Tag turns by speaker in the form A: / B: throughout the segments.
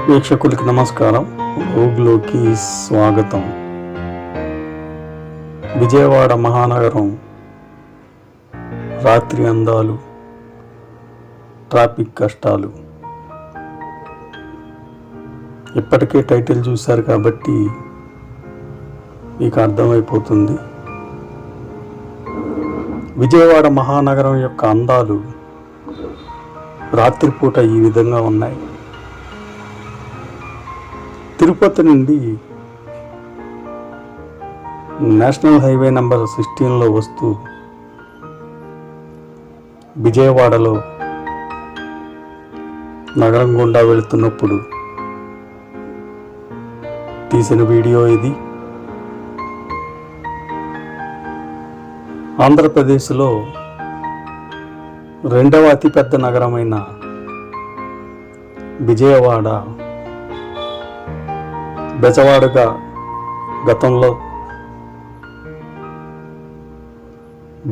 A: వీక్షకులకి నమస్కారం. ఊగ్లోకి స్వాగతం. విజయవాడ మహానగరం రాత్రి అందాలు, ట్రాఫిక్ కష్టాలు. ఇప్పటికే టైటిల్ చూశారు కాబట్టి మీకు అర్థమైపోతుంది. విజయవాడ మహానగరం యొక్క అందాలు రాత్రిపూట ఈ విధంగా ఉన్నాయి. తిరుపతి నుండి నేషనల్ హైవే నెంబర్ 16లో వస్తూ విజయవాడలో నగరం గుండా వెళుతున్నప్పుడు తీసిన వీడియో ఇది. ఆంధ్రప్రదేశ్లో రెండవ అతిపెద్ద నగరమైన విజయవాడ బెజవాడగా గతంలో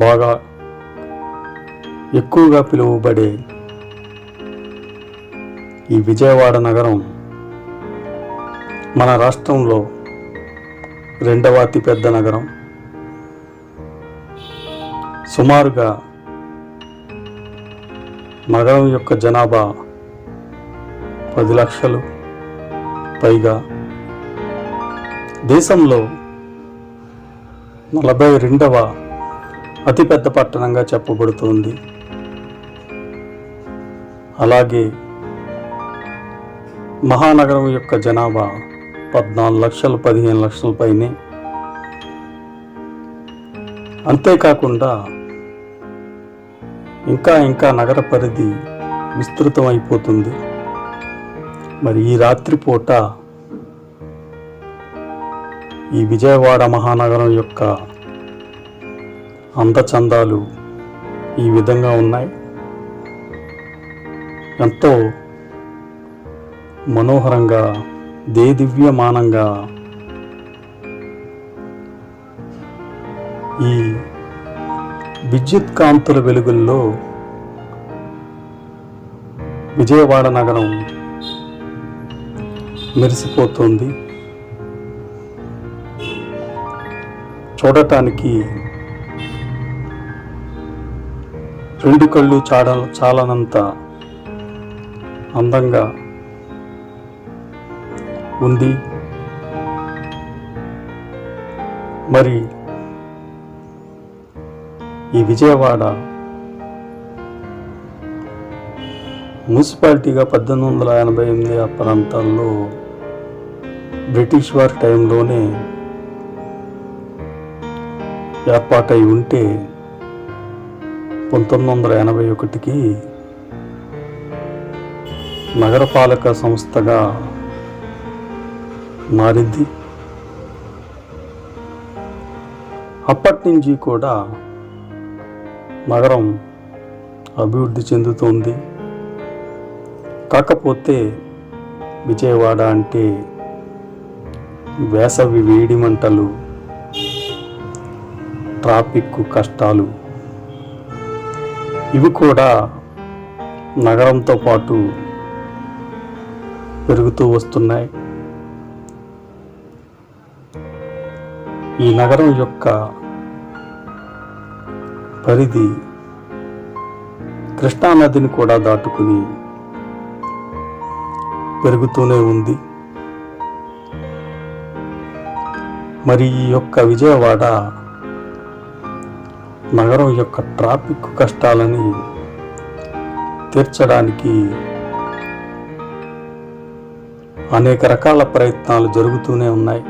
A: బాగా ఎక్కువగా పిలువబడే ఈ విజయవాడ నగరం మన రాష్ట్రంలో రెండవ అతిపెద్ద నగరం. సుమారుగా నగరం యొక్క జనాభా 10 లక్షలు పైగా. దేశంలో 42వ అతిపెద్ద పట్టణంగా చెప్పబడుతోంది. అలాగే మహానగరం యొక్క జనాభా 14 లక్షలు 15 లక్షల పైనే. అంతేకాకుండా ఇంకా నగర పరిధి విస్తృతం అయిపోతుంది. మరి ఈ రాత్రిపూట ఈ విజయవాడ మహానగరం యొక్క అందచందాలు ఈ విధంగా ఉన్నాయి. ఎంతో మనోహరంగా, దేదీప్యమానంగా ఈ విద్యుత్ కాంతుల వెలుగుల్లో విజయవాడ నగరం మెరిసిపోతుంది. చూడటానికి రెండు కళ్ళు చాలనంత అందంగా ఉంది. మరి ఈ విజయవాడ మున్సిపాలిటీగా 1888 ఆ ప్రాంతాల్లో బ్రిటిష్ వారి టైంలోనే ఏర్పాటై ఉంటే 1981కి నగరపాలక సంస్థగా మారింది. అప్పటి నుంచి కూడా నగరం అభివృద్ధి చెందుతోంది. కాకపోతే విజయవాడ అంటే వేసవి వేడి మంటలు, ట్రాఫిక్ కష్టాలు ఇవి కూడా నగరంతో పాటు పెరుగుతూ వస్తున్నాయి. ఈ నగరం యొక్క పరిధి కృష్ణానదిని కూడా దాటుకుని పెరుగుతూనే ఉంది. మరి ఈ యొక్క విజయవాడ నగరం యొక్క ట్రాఫిక్ కష్టాలని తీర్చడానికి అనేక రకాల ప్రయత్నాలు జరుగుతూనే ఉన్నాయి.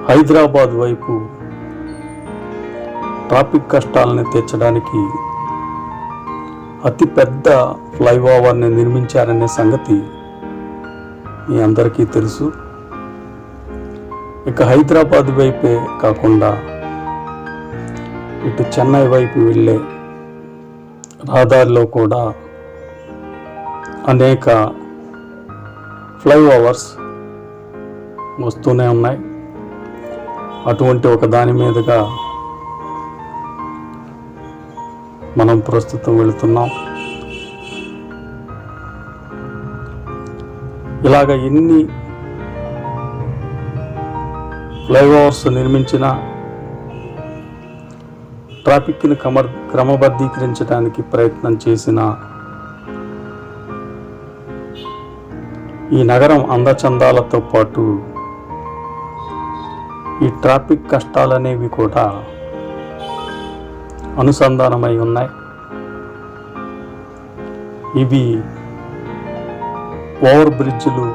A: హైదరాబాద్ వైపు ట్రాఫిక్ కష్టాలని తీర్చడానికి అతిపెద్ద ఫ్లైఓవర్ని నిర్మించారనే సంగతి మీ అందరికీ తెలుసు. ఇక హైదరాబాద్ వైపే కాకుండా ఇటు చెన్నై వైపు వెళ్ళే రహదారిలో కూడా అనేక ఫ్లైఓవర్స్ వస్తూనే ఉన్నాయి. అటువంటి ఒక దాని మీదుగా మనం ప్రస్తుతం వెళుతున్నాం. ఇలాగ ఎన్ని ఫ్లైఓవర్స్ నిర్మించినా ట్రాఫిక్ని క్రమబద్ధీకరించడానికి ప్రయత్నం చేసిన ఈ నగరం అందచందాలతో పాటు ఈ ట్రాఫిక్ కష్టాలనేవి కూడా అనుసంధానమై ఉన్నాయి. ఇవి ఓవర్ బ్రిడ్జ్లు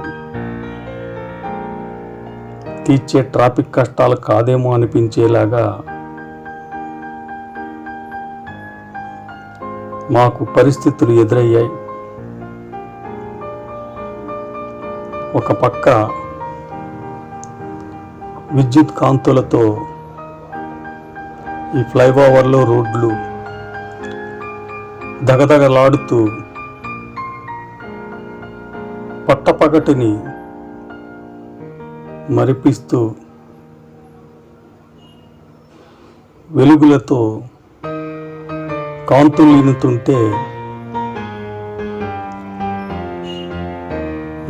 A: తీర్చే ట్రాఫిక్ కష్టాలు కాదేమో అనిపించేలాగా మాకు పరిస్థితులు ఎదురయ్యాయి. ఒక పక్క విద్యుత్ కాంతులతో ఈ ఫ్లైఓవర్లో రోడ్లు దగదగలాడుతూ పట్టపగటిని మరిపిస్తూ వెలుగులతో కాంతులు ఇనుతుంటే,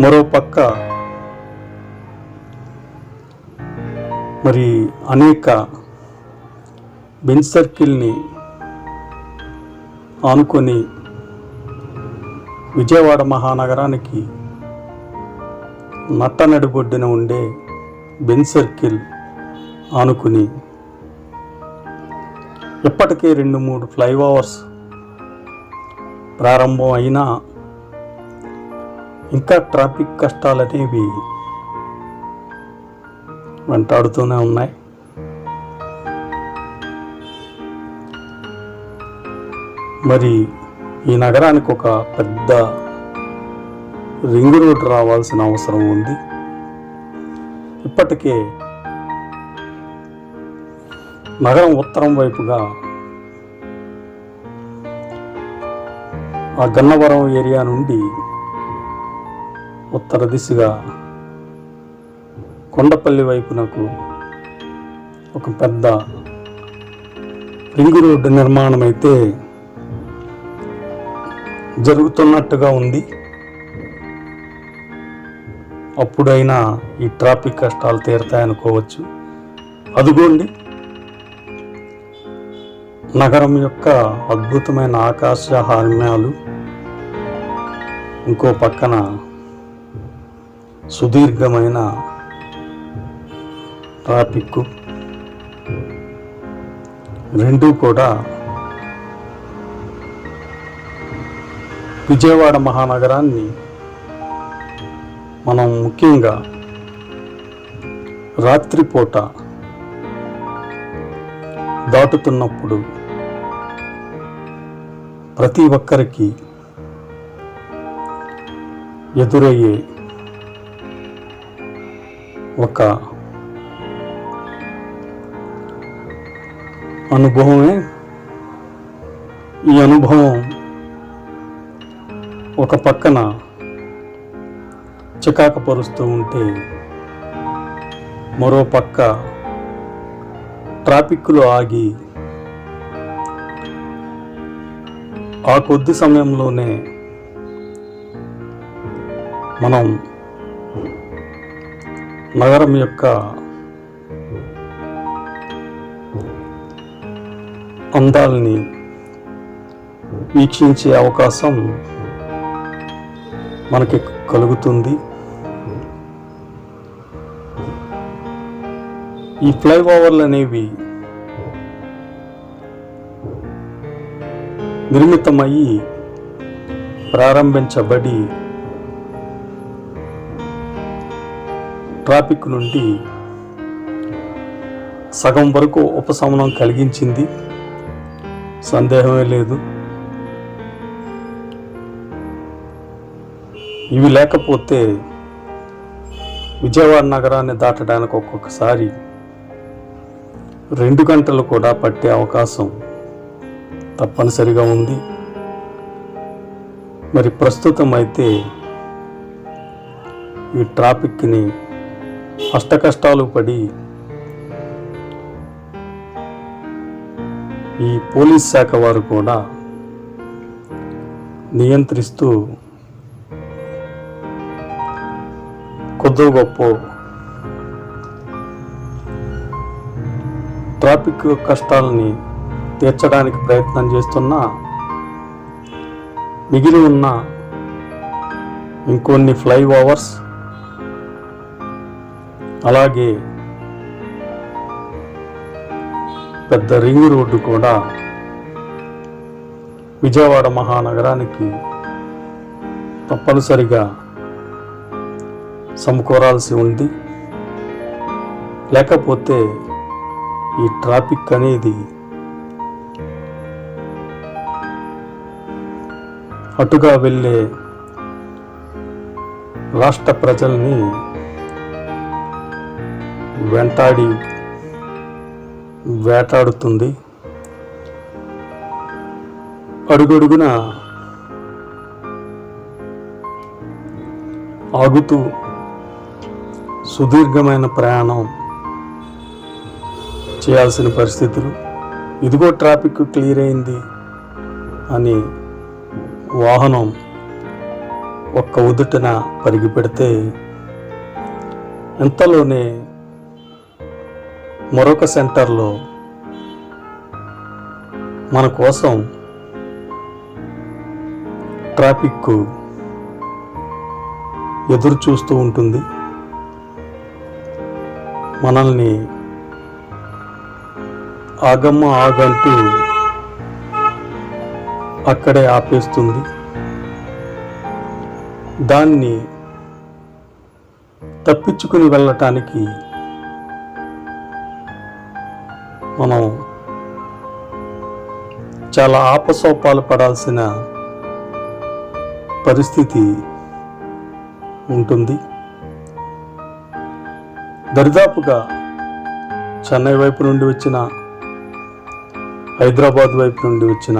A: మరోపక్క మరి అనేక బెంచ్ సర్కిల్ని ఆనుకొని విజయవాడ మహానగరానికి నట్టనడిబొడ్డున ఉండే బెంచ్ సర్కిల్ ఆనుకుని ఇప్పటికే 2-3 ఫ్లైఓవర్స్ ప్రారంభం అయినా ఇంకా ట్రాఫిక్ కష్టాలు అనేవి వెంటాడుతూనే ఉన్నాయి. మరి ఈ నగరానికి ఒక పెద్ద రింగ్ రోడ్ రావాల్సిన అవసరం ఉంది. ఇప్పటికే నగరం ఉత్తరం వైపుగా ఆ గన్నవరం ఏరియా నుండి ఉత్తర దిశగా కొండపల్లి వైపునకు ఒక పెద్ద రింగ్ రోడ్డు నిర్మాణం అయితే జరుగుతున్నట్టుగా ఉంది. అప్పుడైనా ఈ ట్రాఫిక్ కష్టాలు తీరుతాయనుకోవచ్చు. అదిగోండి నగరం యొక్క అద్భుతమైన ఆకాశ హార్మ్యాలు, ఇంకో పక్కన సుదీర్ఘమైన ట్రాఫిక్, రెండూ కూడా విజయవాడ మహానగరాన్ని మనం ముఖ్యంగా రాత్రిపూట దాటుతున్నప్పుడు ప్రతి ఒక్కరికి ఎదురయ్యే ఒక అనుభవమే. ఈ అనుభవం ఒక పక్కన చికాకుపరుస్తూ ఉంటే, మరో పక్క ట్రాఫిక్లో ఆగి ఆ కొద్ది సమయంలోనే మనం నగరం యొక్క అందాల్ని వీక్షించే అవకాశం మనకి కలుగుతుంది. ఈ ఫ్లైఓవర్లు అనేవి నిర్మితమయ్యి ప్రారంభించబడి ట్రాఫిక్ నుండి సగం వరకు ఉపశమనం కలిగించింది, సందేహమే లేదు. ఇవి లేకపోతే విజయవాడ నగరాన్ని దాటడానికి ఒక్కొక్కసారి 2 గంటలు కూడా పట్టే అవకాశం తప్పనిసరిగా ఉంది. మరి ప్రస్తుతం అయితే ఈ ట్రాఫిక్ని అష్టకష్టాలు పడి ఈ పోలీస్ శాఖ వారు కూడా నియంత్రిస్తూ కొద్దో గొప్ప ట్రాఫిక్ కష్టాలని తీర్చడానికి ప్రయత్నం చేస్తున్న మిగిలి ఉన్న ఇంకొన్ని ఫ్లైఓవర్స్ అలాగే పెద్ద రింగ్ రోడ్డు కూడా విజయవాడ మహానగరానికి తప్పనిసరిగా సమకూరాల్సి ఉంది. లేకపోతే ఈ ట్రాఫిక్ అనేది అటుగా వెళ్ళే రాష్ట్ర ప్రజల్ని వేటాడుతుంది. అడుగడుగున ఆగుతూ సుదీర్ఘమైన ప్రయాణం చేయాల్సిన పరిస్థితులు. ఇదిగో ట్రాఫిక్ క్లియర్ అయింది అని వాహనం ఒక్క ఉదుటన పరిగి పెడితే ఎంతలోనే మరొక సెంటర్లో మన కోసం ట్రాఫిక్ ఎదురు చూస్తూ ఉంటుంది. మనల్ని ఆగమ్మ ఆగంటూ అక్కడే ఆపేస్తుంది. దాన్ని తప్పించుకుని వెళ్ళటానికి మనం చాలా ఆపసోపాలు పడాల్సిన పరిస్థితి ఉంటుంది. దరిదాపుగా చెన్నై వైపు నుండి వచ్చిన, హైదరాబాద్ వైపు నుండి వచ్చిన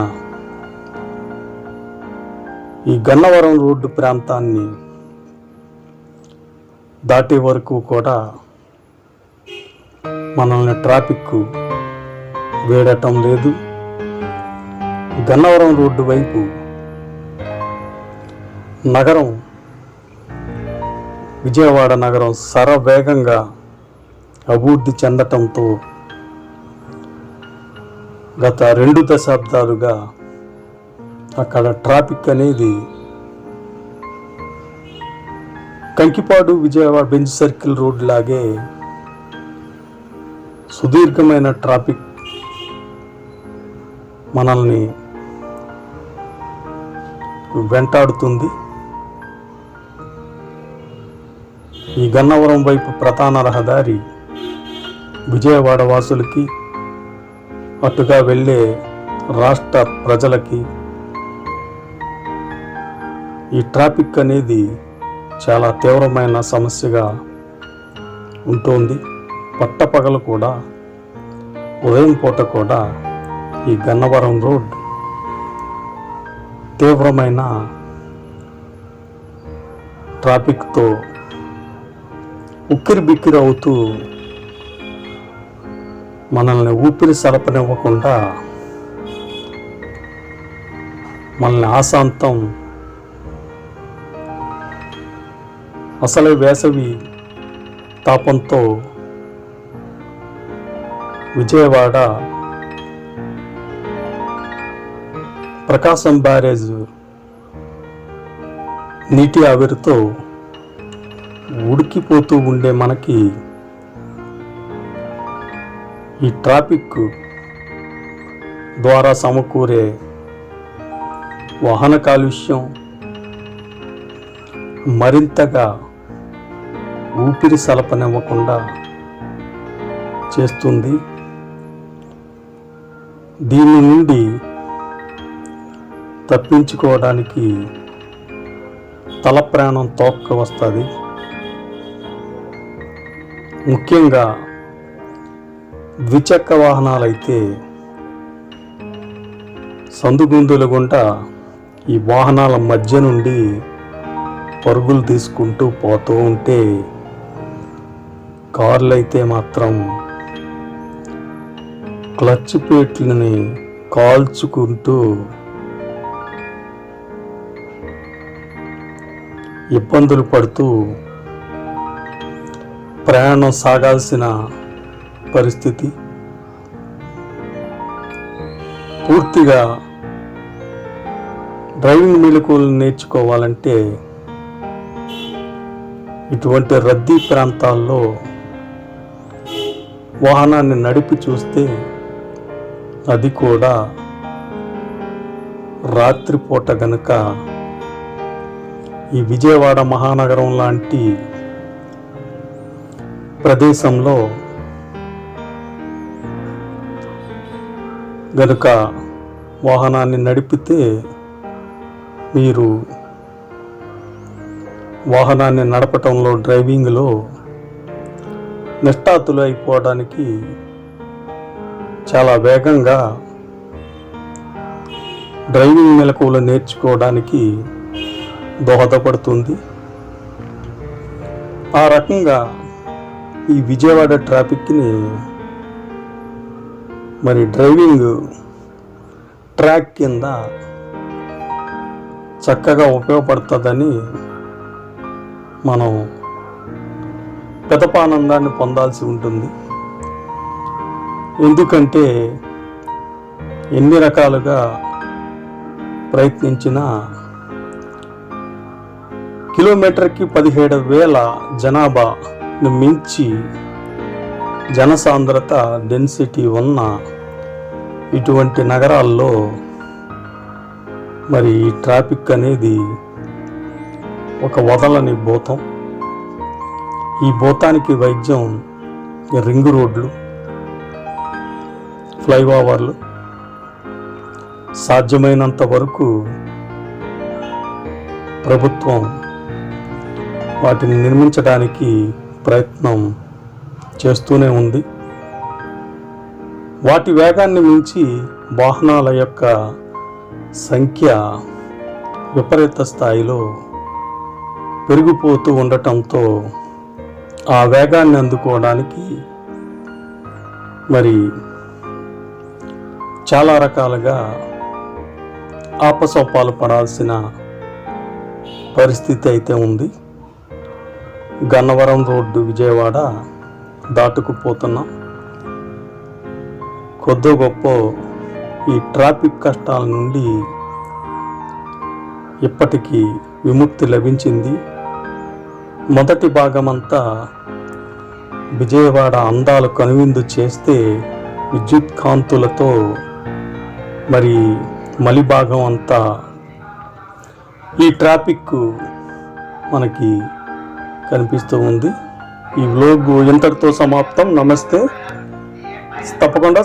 A: ఈ గన్నవరం రోడ్డు ప్రాంతాన్ని దాటే వరకు కూడా మనల్ని ట్రాఫిక్ వేడటం లేదు. గన్నవరం రోడ్డు వైపు నగరం, విజయవాడ నగరం శరవేగంగా అభివృద్ధి చెందటంతో గత 2 దశాబ్దాలుగా అక్కడ ట్రాఫిక్ అనేది Kankipadu Vijayawada Benz circle road లాగే సుదీర్ఘమైన ట్రాఫిక్ మనల్ని వెంటాడుతుంది. ఈ గన్నవరం వైపు ప్రధాన రహదారి విజయవాడ వాసులకి, అటుగా వెళ్ళే రాష్ట్ర ప్రజలకి ఈ ట్రాఫిక్ అనేది చాలా తీవ్రమైన సమస్యగా ఉంటుంది. పట్టపగలు కూడా, ఉదయం పూట కూడా ఈ గన్నవరం రోడ్ తీవ్రమైన ట్రాఫిక్తో ఉక్కిరి బిక్కిరి అవుతూ మనల్ని ఊపిరి సలపనివ్వకుండా మనల్ని ఆశాంతం అసలే వేసవి తాపంతో విజయవాడ ప్రకాశం బ్యారేజ్ నీటి ఆవిరితో ఉడికిపోతూ ఉండే మనకి ఈ ట్రాఫిక్ ద్వారా సమకూరే వాహన కాలుష్యం మరింతగా ఊపిరి సలపనివ్వకుండా చేస్తుంది. దీని నుండి తప్పించుకోవడానికి తల ప్రాణం తోక్క వస్తుంది. ముఖ్యంగా ద్విచక్ర వాహనాలైతే సందుగుందుల గుండా ఈ వాహనాల మధ్య నుండి పరుగులు తీసుకుంటూ పోతూ ఉంటే, కార్లు అయితే మాత్రం క్లచ్ ప్లేట్లని కాల్చుకుంటూ ఇబ్బందులు పడుతూ ప్రయాణం సాగాల్సిన పరిస్థితి. పూర్తిగా డ్రైవింగ్ మెలకువలు నేర్చుకోవాలంటే ఇటువంటి రద్దీ ప్రాంతాల్లో వాహనాన్ని నడిపి చూస్తే, అది కూడా రాత్రిపూట గనుక, ఈ విజయవాడ మహానగరం లాంటి ప్రదేశంలో గనుక వాహనాన్ని నడిపితే మీరు వాహనాన్ని నడపటంలో, డ్రైవింగ్లో నిష్ఠాతులు అయిపోవడానికి చాలా వేగంగా డ్రైవింగ్ మెలకువలు నేర్చుకోవడానికి దోహదపడుతుంది. ఆ రకంగా ఈ విజయవాడ ట్రాఫిక్ని మరి డ్రైవింగ్ ట్రాక్ కింద చక్కగా ఉపయోగపడుతుందని మనం పెదపానందాన్ని పొందాల్సి ఉంటుంది. ఎందుకంటే ఎన్ని రకాలుగా ప్రయత్నించినా కిలోమీటర్కి 17,000 జనాభాను మించి జనసాంద్రత డెన్సిటీ ఉన్న ఇటువంటి నగరాల్లో మరి ఈ ట్రాఫిక్ అనేది ఒక వదలని భూతం. ఈ భూతానికి వైద్యం రింగ్ రోడ్లు, ఫ్లైఓవర్లు, సాధ్యమైనంత వరకు ప్రభుత్వం వాటిని నిర్మించడానికి ప్రయత్నం చేస్తూనే ఉంది. వాటి వేగాన్ని మించి వాహనాల యొక్క సంఖ్య విపరీత స్థాయిలో పెరిగిపోతూ ఉండటంతో ఆ వేగాన్ని అందుకోవడానికి మరి చాలా రకాలుగా ఆపసోపాలు పడాల్సిన పరిస్థితి అయితే ఉంది. గన్నవరం రోడ్డు విజయవాడ దాటుకుపోతున్నాం. కొద్దో గొప్ప ఈ ట్రాఫిక్ కష్టాల నుండి ఇప్పటికీ విముక్తి లభించింది. మొదటి భాగమంతా విజయవాడ అందాలు కనువిందు చేస్తే విద్యుత్ కాంతులతో మరి మలి భాగం అంతా ఈ ట్రాఫిక్ మనకి కనిపిస్తూ ఉంది. ఈ వ్లాగ్ ఇంతటితో సమాప్తం. నమస్తే. తప్పకుండా